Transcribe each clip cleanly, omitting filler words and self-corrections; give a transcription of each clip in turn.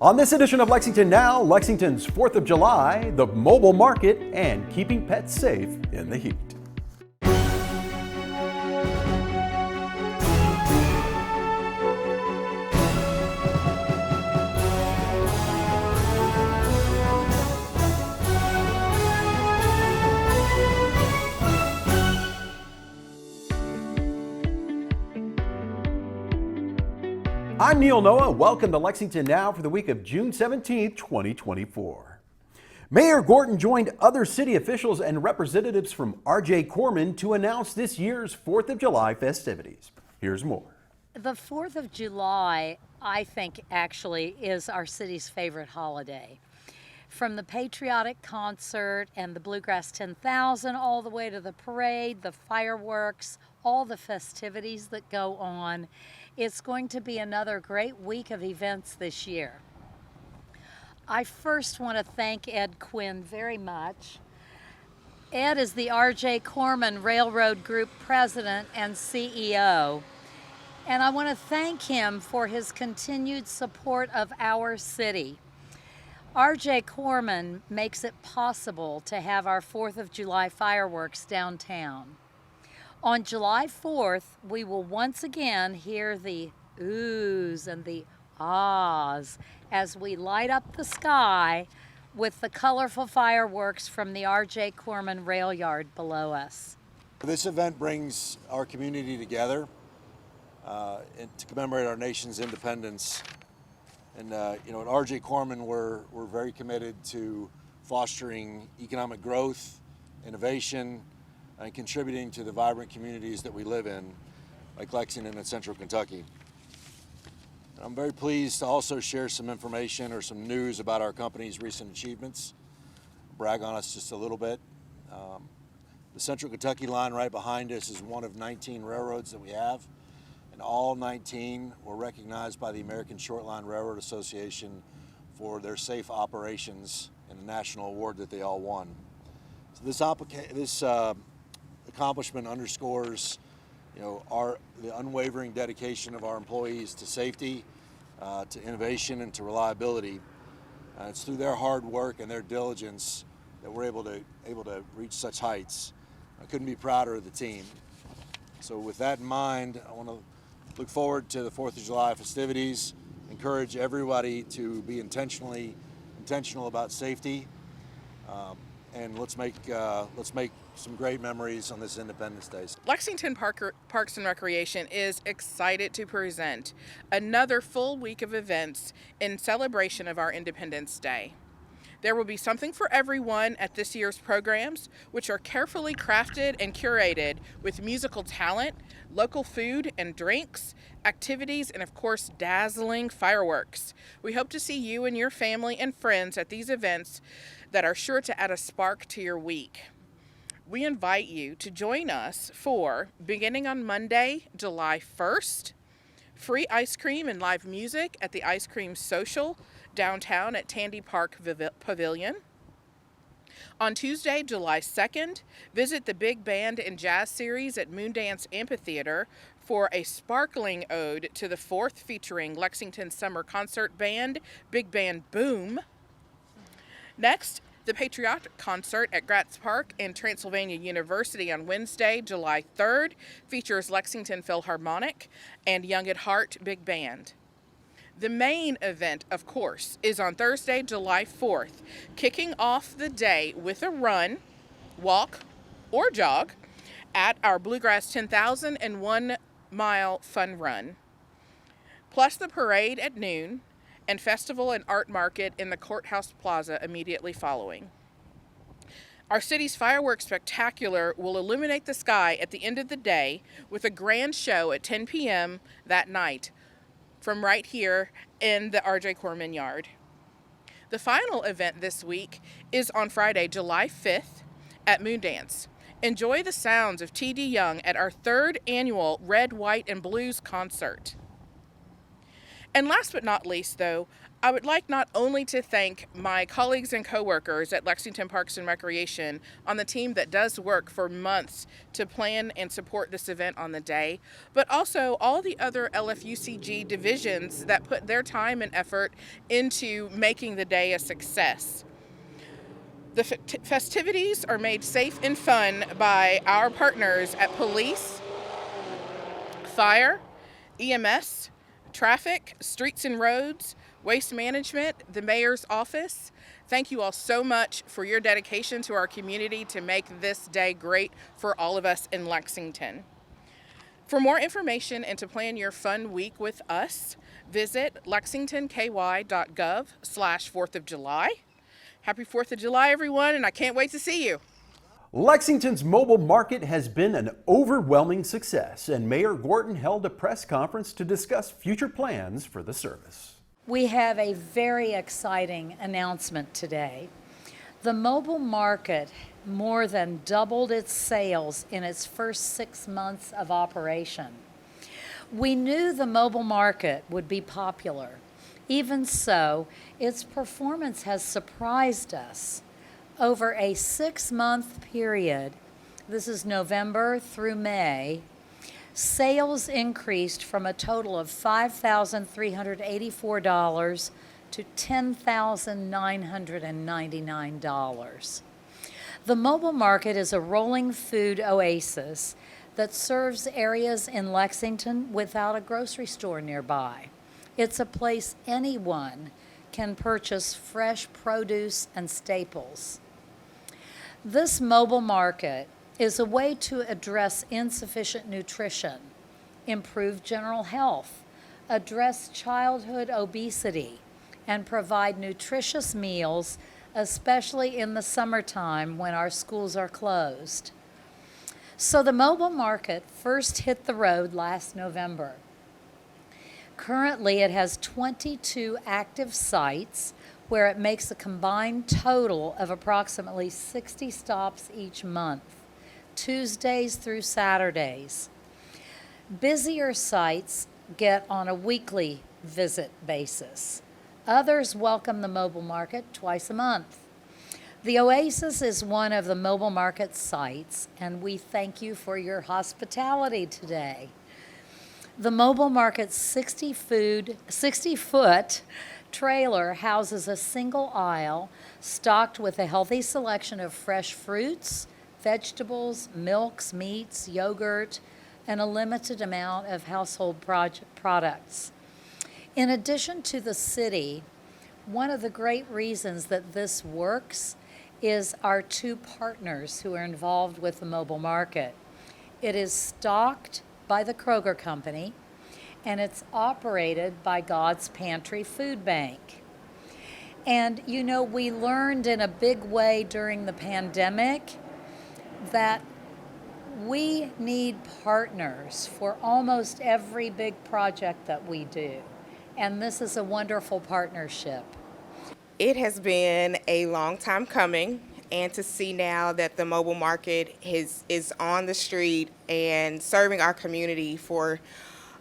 On this edition of Lexington Now, Lexington's 4th of July, the mobile market, and keeping pets safe in the heat. I'm Neil Noah. Welcome to Lexington Now for the week of June 17, 2024. Mayor Gorton joined other city officials and representatives from R.J. Corman to announce this year's 4th of July festivities. Here's more. The 4th of July, I think, actually is our city's favorite holiday. From the patriotic concert and the Bluegrass 10,000 all the way to the parade, the fireworks, all the festivities that go on. It's going to be another great week of events this year. I first want to thank Ed Quinn very much. Ed is the R.J. Corman Railroad Group President and CEO. And I want to thank him for his continued support of our city. R.J. Corman makes it possible to have our 4th of July fireworks downtown. On July 4th, we will once again hear the oohs and the ahs as we light up the sky with the colorful fireworks from the R.J. Corman rail yard below us. This event brings our community together to commemorate our nation's independence. And at R.J. Corman, we're very committed to fostering economic growth, innovation, and contributing to the vibrant communities that we live in, like Lexington and Central Kentucky. And I'm very pleased to also share some information or some news about our company's recent achievements, brag on us just a little bit. The Central Kentucky line right behind us is one of 19 railroads that we have, and all 19 were recognized by the American Short Line Railroad Association for their safe operations in a national award that they all won. So this accomplishment underscores, the unwavering dedication of our employees to safety, to innovation, and to reliability. It's through their hard work and their diligence that we're able to reach such heights. I couldn't be prouder of the team. So with that in mind, I want to look forward to the 4th of July festivities. Encourage everybody to be intentional about safety. And let's make some great memories on this Independence Day. Lexington Parks and Recreation is excited to present another full week of events in celebration of our Independence Day. There will be something for everyone at this year's programs, which are carefully crafted and curated with musical talent, local food and drinks, activities, and of course, dazzling fireworks. We hope to see you and your family and friends at these events that are sure to add a spark to your week. We invite you to join us for, beginning on Monday, July 1st, free ice cream and live music at the Ice Cream Social downtown at Tandy Park Pavilion. On Tuesday, July 2nd, visit the Big Band and Jazz Series at Moondance Amphitheater for a sparkling ode to the 4th featuring Lexington Summer Concert Band, Big Band Boom. Next, the Patriotic Concert at Gratz Park and Transylvania University on Wednesday, July 3rd, features Lexington Philharmonic and Young at Heart Big Band. The main event, of course, is on Thursday, July 4th, kicking off the day with a run, walk, or jog at our Bluegrass 10,000 and 1 mile fun run, plus the parade at noon and festival and art market in the Courthouse Plaza immediately following. Our city's fireworks spectacular will illuminate the sky at the end of the day with a grand show at 10 p.m. that night from right here in the R.J. Corman yard. The final event this week is on Friday, July 5th at Moondance. Enjoy the sounds of T.D. Young at our 3rd annual Red, White, and Blues concert. And last but not least, though, I would like not only to thank my colleagues and coworkers at Lexington Parks and Recreation on the team that does work for months to plan and support this event on the day, but also all the other LFUCG divisions that put their time and effort into making the day a success. The festivities are made safe and fun by our partners at police, fire, EMS, traffic, streets and roads, waste management, the mayor's office. Thank you all so much for your dedication to our community to make this day great for all of us in Lexington. For more information and to plan your fun week with us, visit lexingtonky.gov/4th of July. Happy 4th of July, everyone, and I can't wait to see you. Lexington's mobile market has been an overwhelming success, and Mayor Gorton held a press conference to discuss future plans for the service. We have a very exciting announcement today. The mobile market more than doubled its sales in its first 6 months of operation. We knew the mobile market would be popular. Even so, its performance has surprised us. Over a 6-month period, this is November through May, sales increased from a total of $5,384 to $10,999. The mobile market is a rolling food oasis that serves areas in Lexington without a grocery store nearby. It's a place anyone can purchase fresh produce and staples. This mobile market is a way to address insufficient nutrition, improve general health, address childhood obesity, and provide nutritious meals, especially in the summertime when our schools are closed. So the mobile market first hit the road last November. Currently, it has 22 active sites where it makes a combined total of approximately 60 stops each month, Tuesdays through Saturdays. Busier sites get on a weekly visit basis. Others welcome the mobile market twice a month. The Oasis is one of the mobile market sites, and we thank you for your hospitality today. The mobile market's 60-foot trailer houses a single aisle stocked with a healthy selection of fresh fruits, vegetables, milks, meats, yogurt, and a limited amount of household products. In addition to the city, one of the great reasons that this works is our two partners who are involved with the mobile market. It is stocked by the Kroger Company, and it's operated by God's Pantry Food Bank. And you know, we learned in a big way during the pandemic that we need partners for almost every big project that we do. And this is a wonderful partnership. It has been a long time coming, and to see now that the mobile market is on the street and serving our community for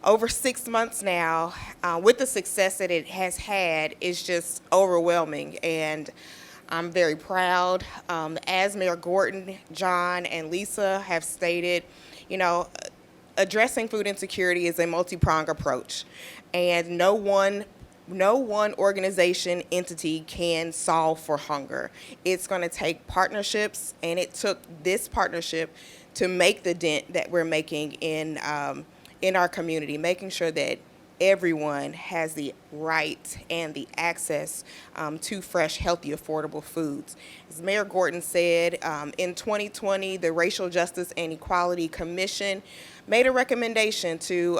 over 6 months now, with the success that it has had, is just overwhelming. And I'm very proud. As Mayor Gorton, John, and Lisa have stated, you know, addressing food insecurity is a multi-pronged approach, and no one organization, entity can solve for hunger. It's going to take partnerships, and it took this partnership to make the dent that we're making in our community, making sure that everyone has the right and the access to fresh, healthy, affordable foods. As Mayor Gorton said, in 2020, the Racial Justice and Equality Commission made a recommendation to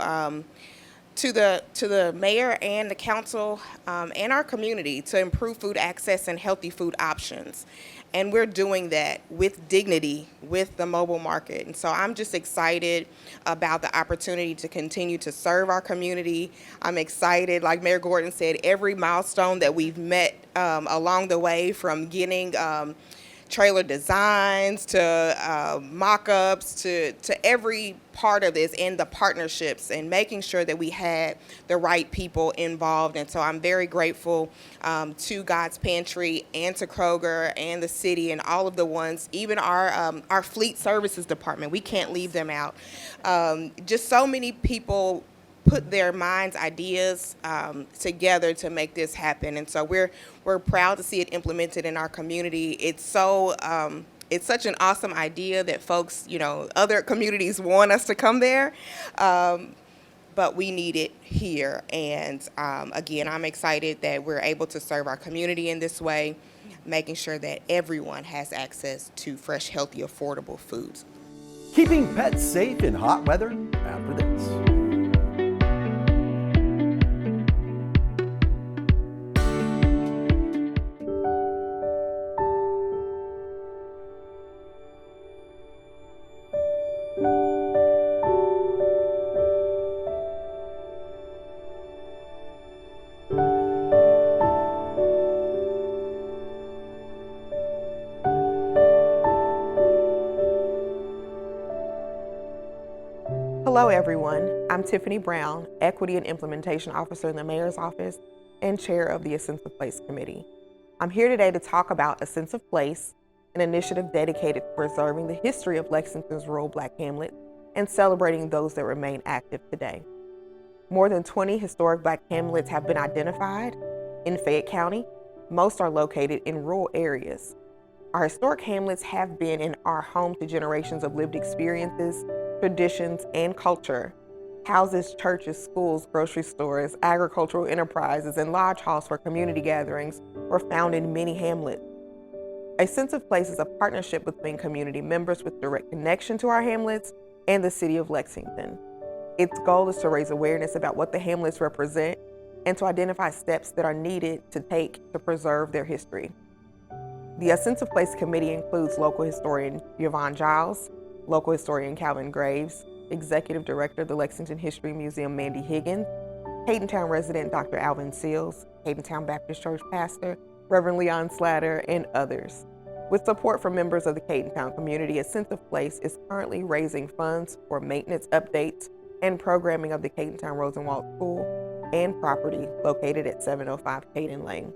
the mayor and the council and our community to improve food access and healthy food options. And we're doing that with dignity with the mobile market. And so I'm just excited about the opportunity to continue to serve our community. I'm excited, like Mayor Gorton said, every milestone that we've met along the way, from getting trailer designs to mock-ups to every part of this, and the partnerships and making sure that we had the right people involved. And so I'm very grateful to God's Pantry and to Kroger and the city and all of the ones, even our fleet services department. We can't leave them out. Just so many people put their minds, ideas together to make this happen, and so we're proud to see it implemented in our community. It's such an awesome idea that folks, other communities want us to come there, but we need it here. And again, I'm excited that we're able to serve our community in this way, making sure that everyone has access to fresh, healthy, affordable foods. Keeping pets safe in hot weather after this. Hello everyone, I'm Tiffany Brown, Equity and Implementation Officer in the Mayor's Office and Chair of the A Sense of Place Committee. I'm here today to talk about A Sense of Place, an initiative dedicated to preserving the history of Lexington's rural Black hamlets and celebrating those that remain active today. More than 20 historic Black hamlets have been identified in Fayette County. Most are located in rural areas. Our historic hamlets have been and are home to generations of lived experiences, traditions, and culture. Houses, churches, schools, grocery stores, agricultural enterprises, and lodge halls for community gatherings were found in many hamlets. A Sense of Place is a partnership between community members with direct connection to our hamlets and the city of Lexington. Its goal is to raise awareness about what the hamlets represent and to identify steps that are needed to take to preserve their history. The A Sense of Place committee includes local historian Yvonne Giles, local historian Calvin Graves, executive director of the Lexington History Museum Mandy Higgins, Cadentown resident Dr. Alvin Seals, Cadentown Baptist Church pastor Reverend Leon Slatter, and others. With support from members of the Cadentown community, A Sense of Place is currently raising funds for maintenance updates and programming of the Cadentown Rosenwald School and property located at 705 Caden Lane.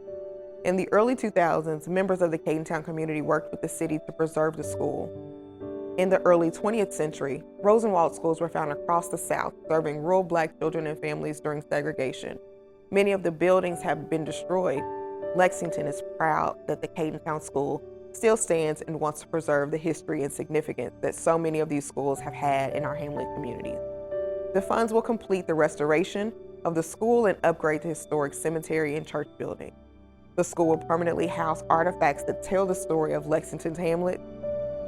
In the early 2000s, members of the Cadentown community worked with the city to preserve the school. In the early 20th century, Rosenwald schools were found across the South, serving rural Black children and families during segregation. Many of the buildings have been destroyed. Lexington is proud that the Cadentown School still stands and wants to preserve the history and significance that so many of these schools have had in our hamlet communities. The funds will complete the restoration of the school and upgrade the historic cemetery and church building. The school will permanently house artifacts that tell the story of Lexington's hamlet.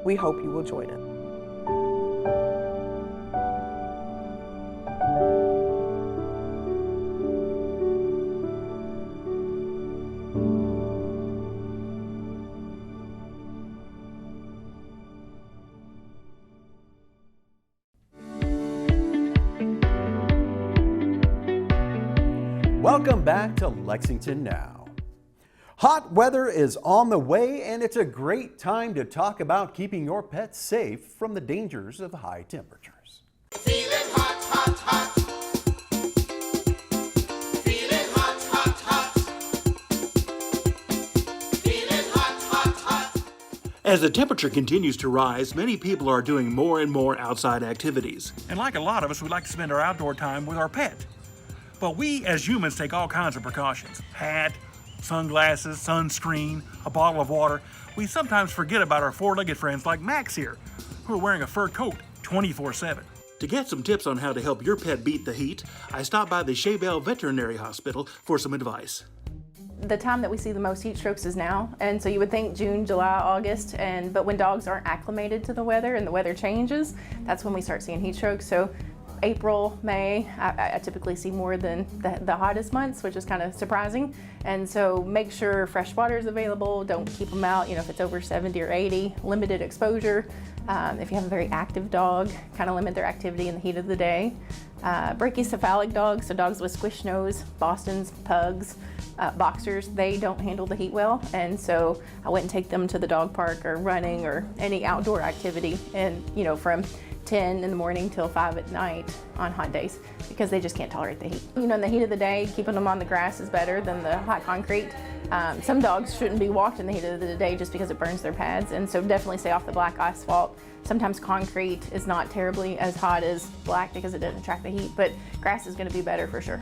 We hope you will join us. Welcome back to Lexington Now. Hot weather is on the way, and it's a great time to talk about keeping your pets safe from the dangers of high temperatures. Feeling hot, hot, hot. Feeling hot, hot, hot. Feeling hot, hot, hot. As the temperature continues to rise, many people are doing more and more outside activities. And like a lot of us, we like to spend our outdoor time with our pet. But we as humans take all kinds of precautions. Hat, sunglasses, sunscreen, a bottle of water. We sometimes forget about our four-legged friends like Max here, who are wearing a fur coat 24/7. To get some tips on how to help your pet beat the heat, I stopped by the Shaybell Veterinary Hospital for some advice. The time that we see the most heat strokes is now, and so you would think June, July, August, but when dogs aren't acclimated to the weather and the weather changes, that's when we start seeing heat strokes. So April, May, I typically see more than the hottest months, which is kind of surprising. And so make sure fresh water is available. Don't keep them out, if it's over 70 or 80, limited exposure. If you have a very active dog, kind of limit their activity in the heat of the day. Brachycephalic dogs, so dogs with squish nose, Bostons, pugs, boxers, they don't handle the heat well, and so I wouldn't take them to the dog park or running or any outdoor activity, and from 10 in the morning till 5 at night on hot days, because they just can't tolerate the heat. In the heat of the day, keeping them on the grass is better than the hot concrete. Some dogs shouldn't be walked in the heat of the day just because it burns their pads, and so definitely stay off the black asphalt. Sometimes concrete is not terribly as hot as black because it doesn't attract the heat, but grass is going to be better for sure.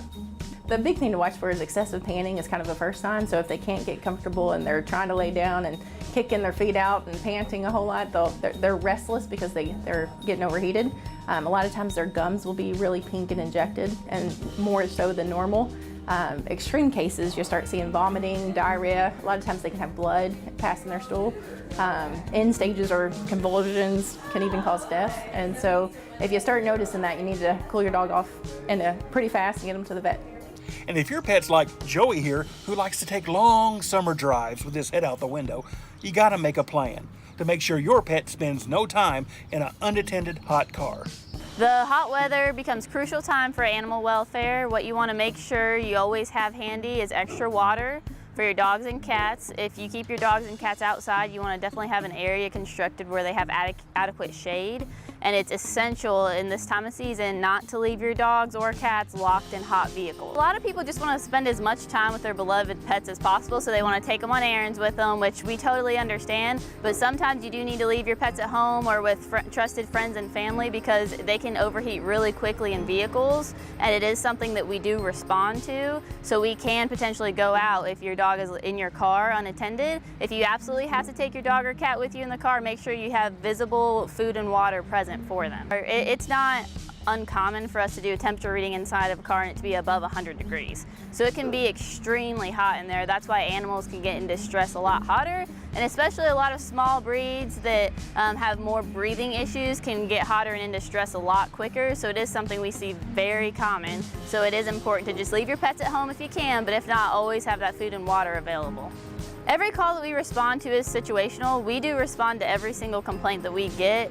The big thing to watch for is excessive panting is kind of a first sign. So if they can't get comfortable and they're trying to lay down and kicking their feet out and panting a whole lot, they're restless because they're getting overheated. A lot of times their gums will be really pink and injected, and more so than normal. Extreme cases, you'll start seeing vomiting, diarrhea. A lot of times they can have blood pass in their stool. End stages or convulsions can even cause death. And so if you start noticing that, you need to cool your dog off pretty fast and get them to the vet. And if your pet's like Joey here, who likes to take long summer drives with his head out the window, you gotta make a plan to make sure your pet spends no time in an unattended hot car. The hot weather becomes crucial time for animal welfare. What you want to make sure you always have handy is extra water for your dogs and cats. If you keep your dogs and cats outside, you want to definitely have an area constructed where they have adequate shade. And it's essential in this time of season not to leave your dogs or cats locked in hot vehicles. A lot of people just want to spend as much time with their beloved pets as possible, so they want to take them on errands with them, which we totally understand. But sometimes you do need to leave your pets at home or with trusted friends and family, because they can overheat really quickly in vehicles, and it is something that we do respond to. So we can potentially go out if your dog is in your car unattended. If you absolutely have to take your dog or cat with you in the car, make sure you have visible food and water present for them. It's not uncommon for us to do a temperature reading inside of a car and it to be above 100 degrees. So it can be extremely hot in there. That's why animals can get into stress a lot hotter, and especially a lot of small breeds that have more breathing issues can get hotter and into stress a lot quicker. So it is something we see very common. So it is important to just leave your pets at home if you can, but if not, always have that food and water available. Every call that we respond to is situational. We do respond to every single complaint that we get,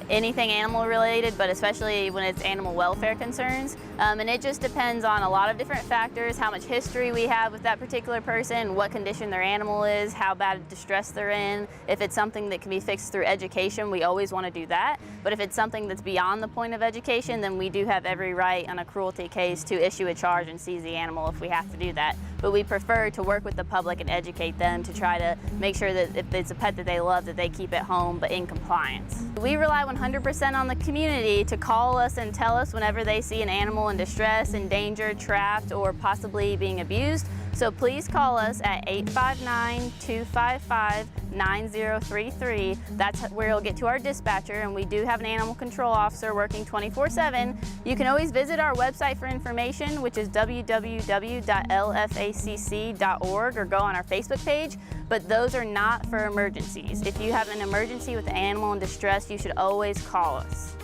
anything animal related, but especially when it's animal welfare concerns. And it just depends on a lot of different factors, how much history we have with that particular person, what condition their animal is, how bad of distress they're in. If it's something that can be fixed through education, we always want to do that. But if it's something that's beyond the point of education, then we do have every right on a cruelty case to issue a charge and seize the animal if we have to do that. But we prefer to work with the public and educate them to try to make sure that if it's a pet that they love, that they keep at home but in compliance. We rely 100% on the community to call us and tell us whenever they see an animal in distress, endangered, trapped, or possibly being abused. So please call us at 859-255-9033. That's where you'll get to our dispatcher, and we do have an animal control officer working 24/7. You can always visit our website for information, which is www.lfacc.org, or go on our Facebook page, but those are not for emergencies. If you have an emergency with an animal in distress, you should always call us.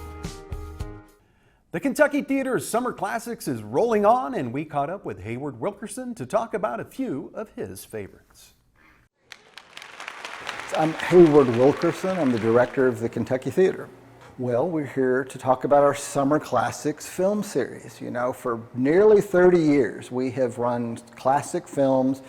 The Kentucky Theater's Summer Classics is rolling on, and we caught up with Hayward Wilkerson to talk about a few of his favorites. I'm Hayward Wilkerson. I'm the director of the Kentucky Theater. Well, we're here to talk about our Summer Classics film series. You know, for nearly 30 years, we have run classic films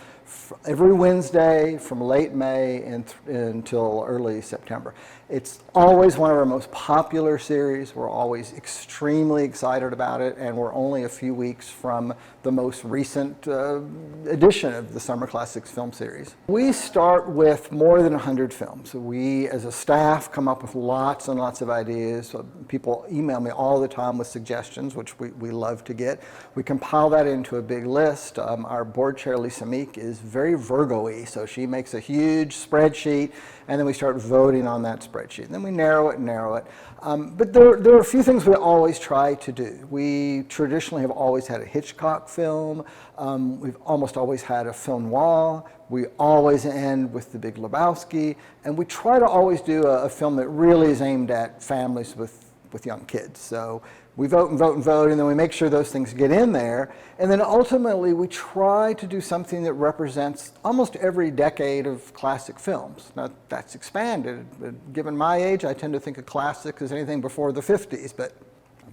every Wednesday from late May until early September. It's always one of our most popular series. We're always extremely excited about it, and we're only a few weeks from the most recent edition of the Summer Classics film series. We start with more than 100 films. We, as a staff, come up with lots and lots of ideas. People email me all the time with suggestions, which we love to get. We compile that into a big list. Our board chair, Lisa Meek, is very Virgo-y, so she makes a huge spreadsheet, and then we start voting on that spreadsheet. And then we narrow it and narrow it. But there are a few things we always try to do. We traditionally have always had a Hitchcock film. We've almost always had a film noir. We always end with The Big Lebowski. And we try to always do a film that really is aimed at families with young kids. So we vote and vote and vote, and then we make sure those things get in there. And then ultimately, we try to do something that represents almost every decade of classic films. Now, that's expanded. Given my age, I tend to think of classic as anything before the 50s, but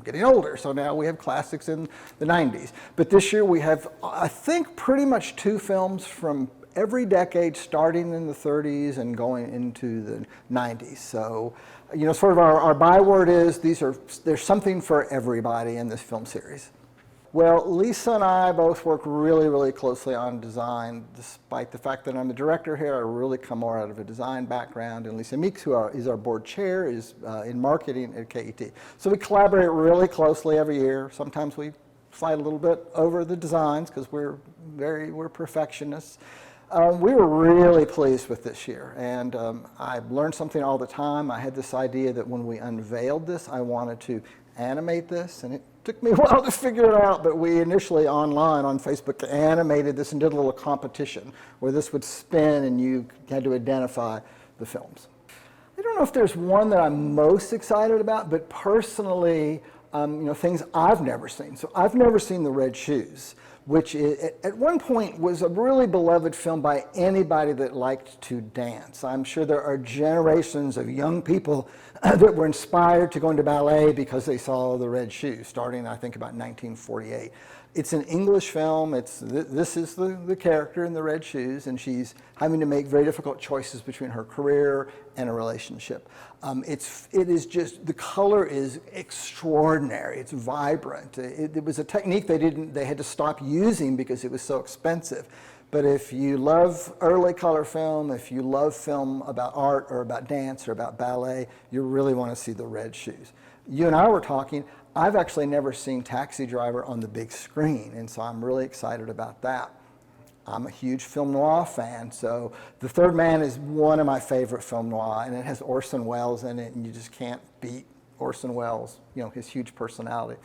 I'm getting older, so now we have classics in the 90s. But this year we have, I think, pretty much 2 films from every decade, starting in the 30s and going into the 90s. So, you know, sort of our byword is there's something for everybody in this film series. Well, Lisa and I both work really, really closely on design, despite the fact that I'm the director here. I really come more out of a design background, and Lisa Meeks, who is our board chair, is in marketing at KET. So we collaborate really closely every year. Sometimes we fight a little bit over the designs because we're perfectionists. We were really pleased with this year, and I learned something all the time. I had this idea that when we unveiled this, I wanted to animate this, and it took me a while to figure it out, but we initially online on Facebook animated this and did a little competition where this would spin and you had to identify the films. I don't know if there's one that I'm most excited about, but personally, you know, things I've never seen. So I've never seen The Red Shoes, which at one point was a really beloved film by anybody that liked to dance. I'm sure there are generations of young people that were inspired to go into ballet because they saw The Red Shoes, starting, I think, about 1948. It's an English film. This is the character in The Red Shoes, and she's having to make very difficult choices between her career and a relationship. It is just, the color is extraordinary. It's vibrant. It was a technique they had to stop using because it was so expensive. But if you love early color film, if you love film about art or about dance or about ballet, you really want to see The Red Shoes. You and I were talking, I've actually never seen Taxi Driver on the big screen, and so I'm really excited about that. I'm a huge film noir fan, so The Third Man is one of my favorite film noir, and it has Orson Welles in it, and you just can't beat Orson Welles, you know, his huge personality.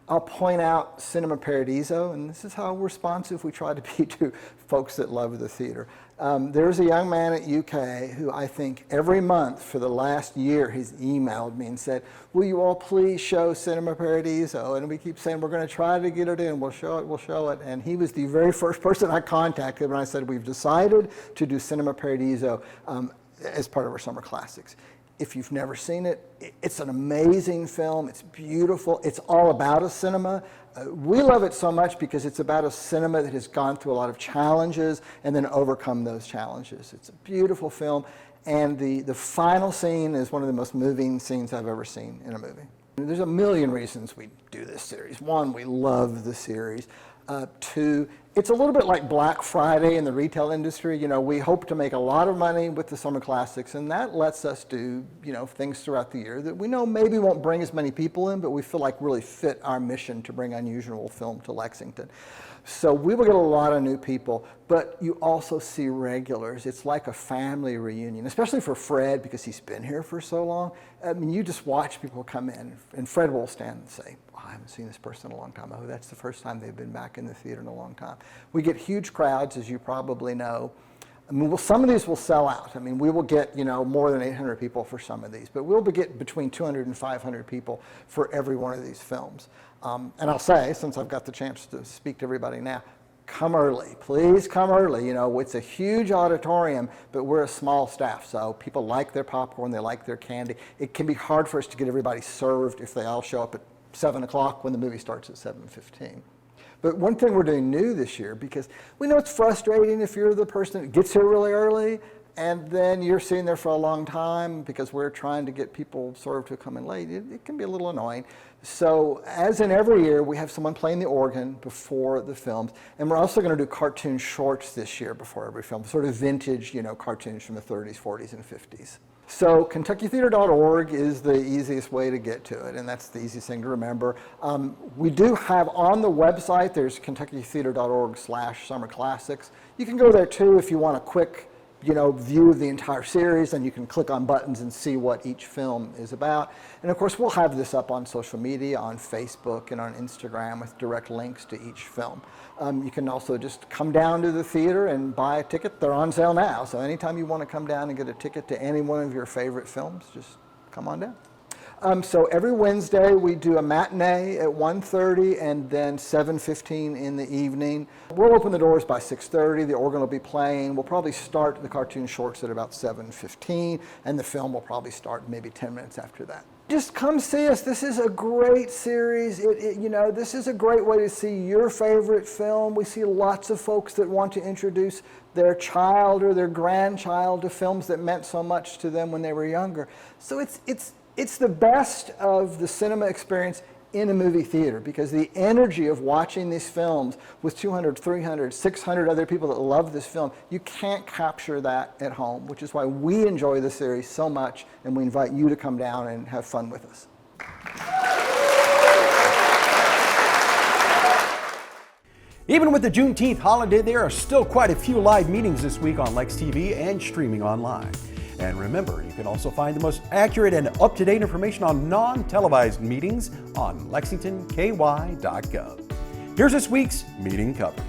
I'll point out Cinema Paradiso, and this is how responsive we try to be to folks that love the theater. There's a young man at UK who I think every month for the last year he's emailed me and said, will you all please show Cinema Paradiso? And we keep saying, we're going to try to get it in, we'll show it. And he was the very first person I contacted when I said, we've decided to do Cinema Paradiso as part of our summer classics. If you've never seen it, it's an amazing film. It's beautiful. It's all about a cinema. We love it so much because it's about a cinema that has gone through a lot of challenges and then overcome those challenges. It's a beautiful film, and the final scene is one of the most moving scenes I've ever seen in a movie. There's a million reasons we do this series. One, we love the series. Two, it's a little bit like Black Friday in the retail industry. You know, we hope to make a lot of money with the summer classics, and that lets us do, you know, things throughout the year that we know maybe won't bring as many people in, but we feel like really fit our mission to bring unusual film to Lexington. So we will get a lot of new people, but you also see regulars. It's like a family reunion, especially for Fred because he's been here for so long. I mean, you just watch people come in, and Fred will stand and say, oh, I haven't seen this person in a long time. Oh, that's the first time they've been back in the theater in a long time. We get huge crowds, as you probably know. I mean, some of these will sell out. I mean, we will get, you know, more than 800 people for some of these, but we'll get between 200 and 500 people for every one of these films. And I'll say, since I've got the chance to speak to everybody now, come early. Please come early. You know, it's a huge auditorium, but we're a small staff, so people like their popcorn, they like their candy. It can be hard for us to get everybody served if they all show up at 7 o'clock when the movie starts at 7:15. But one thing we're doing new this year, because we know it's frustrating if you're the person that gets here really early and then you're sitting there for a long time because we're trying to get people served who come in late. It can be a little annoying. So as in every year, we have someone playing the organ before the films, and we're also going to do cartoon shorts this year before every film, sort of vintage, you know, cartoons from the 30s, 40s, and 50s. So KentuckyTheater.org is the easiest way to get to it, and that's the easiest thing to remember. We do have on the website, there's KentuckyTheater.org/Summer Classics. You can go there too if you want a quick, you know, view of the entire series, and you can click on buttons and see what each film is about. And of course, we'll have this up on social media, on Facebook and on Instagram with direct links to each film. You can also just come down to the theater and buy a ticket. They're on sale now, so anytime you want to come down and get a ticket to any one of your favorite films, just come on down. So every Wednesday we do a matinee at 1:30 and then 7:15 in the evening. We'll open the doors by 6:30. The organ will be playing. We'll probably start the cartoon shorts at about 7:15, and the film will probably start maybe 10 minutes after that. just come see us. This is a great series. This is a great way to see your favorite film. We see lots of folks that want to introduce their child or their grandchild to films that meant so much to them when they were younger. So it's the best of the cinema experience in a movie theater, because the energy of watching these films with 200, 300, 600 other people that love this film, you can't capture that at home, which is why we enjoy the series so much, and we invite you to come down and have fun with us. Even with the Juneteenth holiday, there are still quite a few live meetings this week on Lex TV and streaming online. And remember, you can also find the most accurate and up-to-date information on non-televised meetings on lexingtonky.gov. Here's this week's meeting coverage.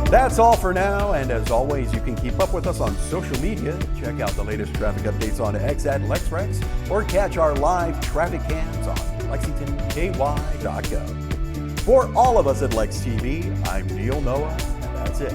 That's all for now, and as always, you can keep up with us on social media. Check out the latest traffic updates on X at LexRex, or catch our live traffic cams on lexingtonky.gov. For all of us at Lex TV, I'm Neil Noah, and that's it.